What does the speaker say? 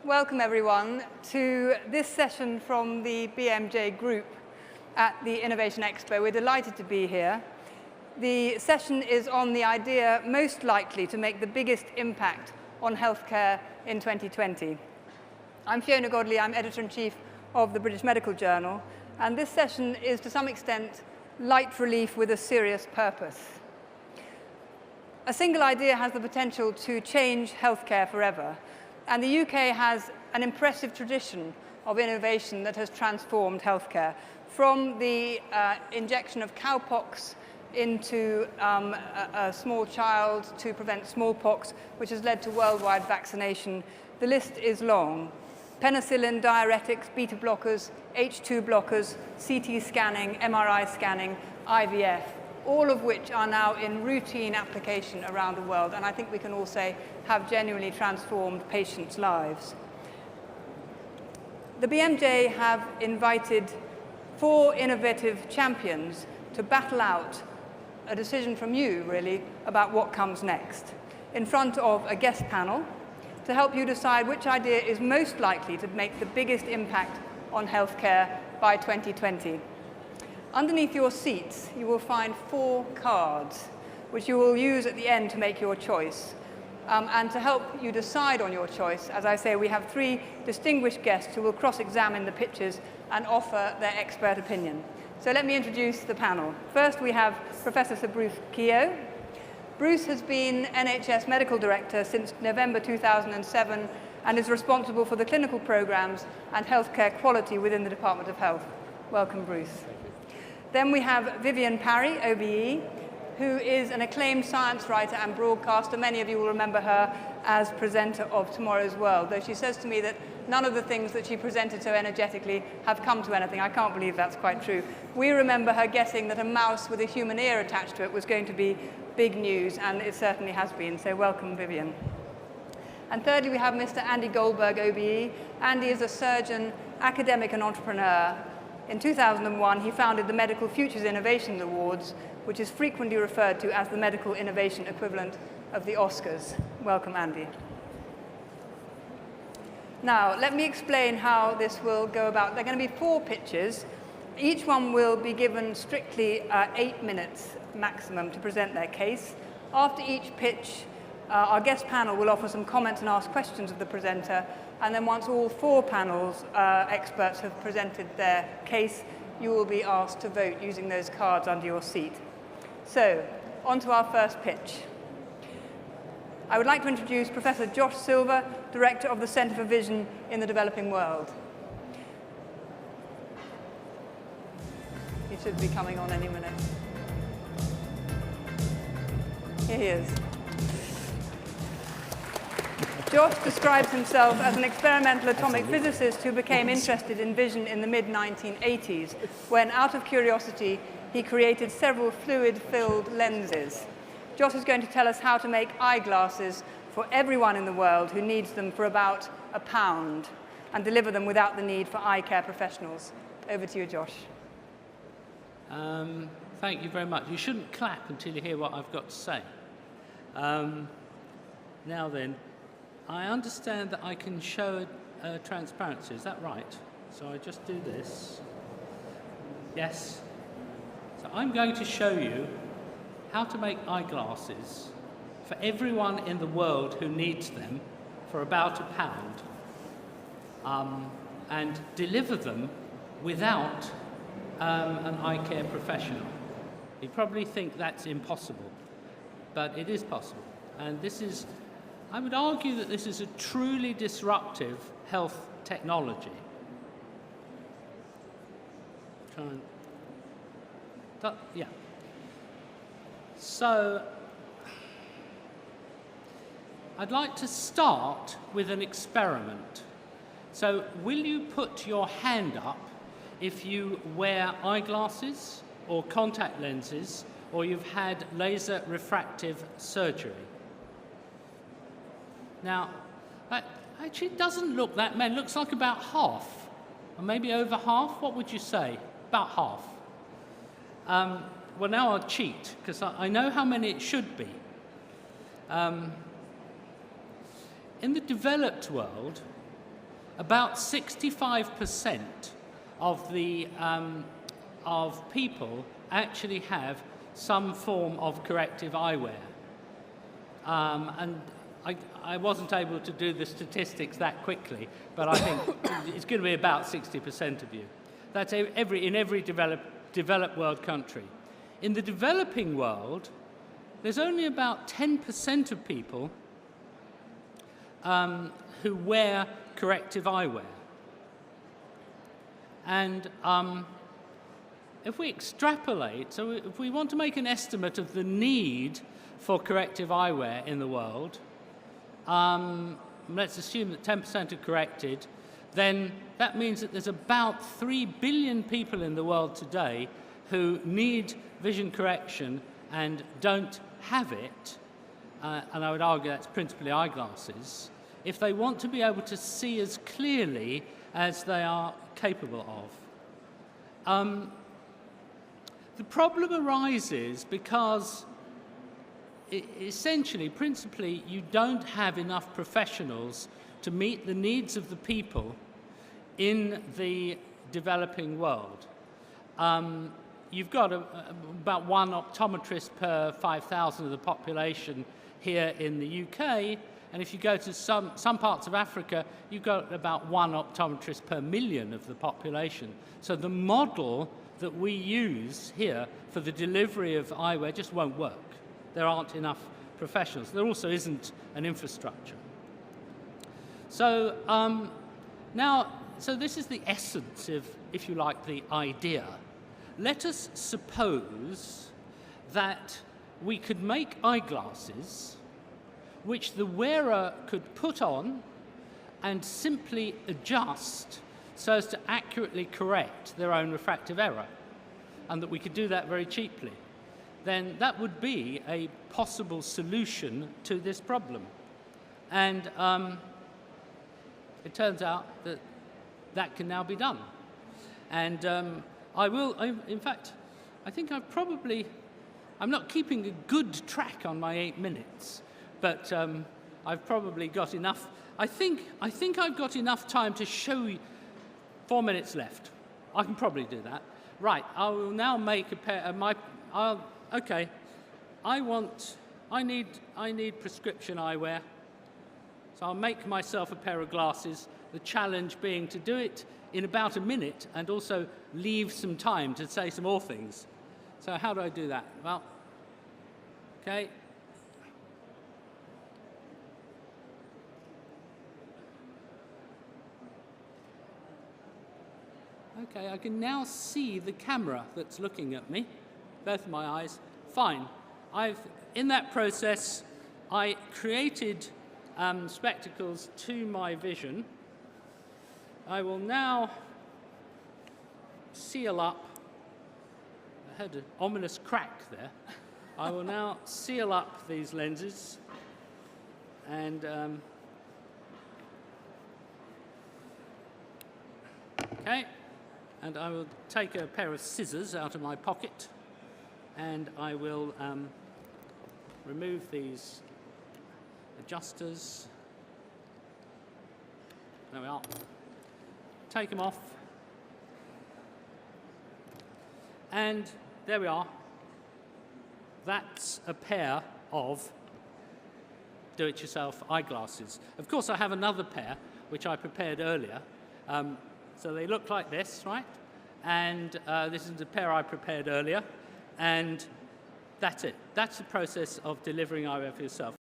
welcome everyone to this session from the BMJ Group at the Innovation Expo. We're delighted to be here. The session is on the idea most likely to make the biggest impact on healthcare in 2020. I'm Fiona Godley, I'm Editor-in-Chief of the British Medical Journal, and this session is to some extent light relief with a serious purpose. A single idea has the potential to change healthcare forever, and the UK has an impressive tradition of innovation that has transformed healthcare, from the injection of cowpox into a small child to prevent smallpox, which has led to worldwide vaccination. The list is long. Penicillin, diuretics, beta blockers, H2 blockers, CT scanning, MRI scanning, IVF, all of which are now in routine application around the world, and I think we can all say have genuinely transformed patients' lives. The BMJ have invited 4 innovative champions to battle out a decision from you, really, about what comes next, in front of a guest panel to help you decide which idea is most likely to make the biggest impact on healthcare by 2020. Underneath your seats, you will find 4 cards, which you will use at the end to make your choice. And to help you decide on your choice, as I say, we have 3 distinguished guests who will cross-examine the pictures and offer their expert opinion. So let me introduce the panel. First, we have Professor Sir Bruce Keogh. Bruce has been NHS Medical Director since November 2007 and is responsible for the clinical programs and healthcare quality within the Department of Health. Welcome, Bruce. Then we have Vivienne Parry, OBE, who is an acclaimed science writer and broadcaster. Many of you will remember her as presenter of Tomorrow's World, though she says to me that none of the things that she presented so energetically have come to anything. I can't believe that's quite true. We remember her guessing that a mouse with a human ear attached to it was going to be big news, and it certainly has been, so welcome, Vivienne. And thirdly, we have Mr. Andy Goldberg, OBE. Andy is a surgeon, academic and entrepreneur. In 2001, he founded the Medical Futures Innovation Awards, which is frequently referred to as the medical innovation equivalent of the Oscars. Welcome, Andy. Now, let me explain how this will go about. There are going to be 4 pitches. Each one will be given strictly 8 minutes maximum to present their case. After each pitch, our guest panel will offer some comments and ask questions of the presenter. And then once all 4 panels experts have presented their case, you will be asked to vote using those cards under your seat. So, on to our first pitch. I would like to introduce Professor Josh Silver, Director of the Centre for Vision in the Developing World. He should be coming on any minute. Here he is. Josh describes himself as an experimental atomic physicist who became interested in vision in the mid-1980s, when, out of curiosity, he created several fluid-filled lenses. Josh is going to tell us how to make eyeglasses for everyone in the world who needs them for about £1 and deliver them without the need for eye care professionals. Over to you, Josh. Thank you very much. You shouldn't clap until you hear what I've got to say. Now then, I understand that I can show transparency. Is that right? So I just do this. Yes? So I'm going to show you how to make eyeglasses for everyone in the world who needs them for about £1, and deliver them without an eye care professional. You probably think that's impossible, but it is possible. And this is, I would argue that this is a truly disruptive health technology. Yeah. So, I'd like to start with an experiment. So, will you put your hand up if you wear eyeglasses or contact lenses, or you've had laser refractive surgery? Now, actually it doesn't look that many. It looks like about half, or maybe over half. What would you say? About half. Well, now I'll cheat, because I know how many it should be. In the developed world, about 65% of the of people actually have some form of corrective eyewear. And I wasn't able to do the statistics that quickly, but I think it's going to be about 60% of you. That's in every developed world country. In the developing world, there's only about 10% of people who wear corrective eyewear. And if we extrapolate, so if we want to make an estimate of the need for corrective eyewear in the world, let's assume that 10% are corrected, then that means that there's about 3 billion people in the world today who need vision correction and don't have it, and I would argue that's principally eyeglasses, if they want to be able to see as clearly as they are capable of. The problem arises because essentially, principally, you don't have enough professionals to meet the needs of the people in the developing world. You've got about one optometrist per 5,000 of the population here in the UK, and if you go to some parts of Africa, you've got about one optometrist per million of the population. So the model that we use here for the delivery of eyewear just won't work. There aren't enough professionals. There also isn't an infrastructure. So so this is the essence of, if you like, the idea. Let us suppose that we could make eyeglasses which the wearer could put on and simply adjust so as to accurately correct their own refractive error, and that we could do that very cheaply. Then that would be a possible solution to this problem. And it turns out that that can now be done. And in fact, I think I'm not keeping a good track on my 8 minutes, but I've probably got enough. I think I've got enough time to show you. 4 minutes left. I can probably do that. Right, I will now make a pair of okay. I need prescription eyewear. So I'll make myself a pair of glasses. The challenge being to do it in about a minute and also leave some time to say some more things. So how do I do that? Well, okay. Okay, I can now see the camera that's looking at me, both of my eyes. Fine. In that process, I created spectacles to my vision. I will now seal up. I had an ominous crack there. I will now seal up these lenses and okay. And I will take a pair of scissors out of my pocket and I will remove these adjusters. There we are. Take them off. And there we are. That's a pair of do-it-yourself eyeglasses. Of course, I have another pair, which I prepared earlier. So they look like this, right? And this is the pair I prepared earlier. And that's it. That's the process of delivering eyewear for yourself.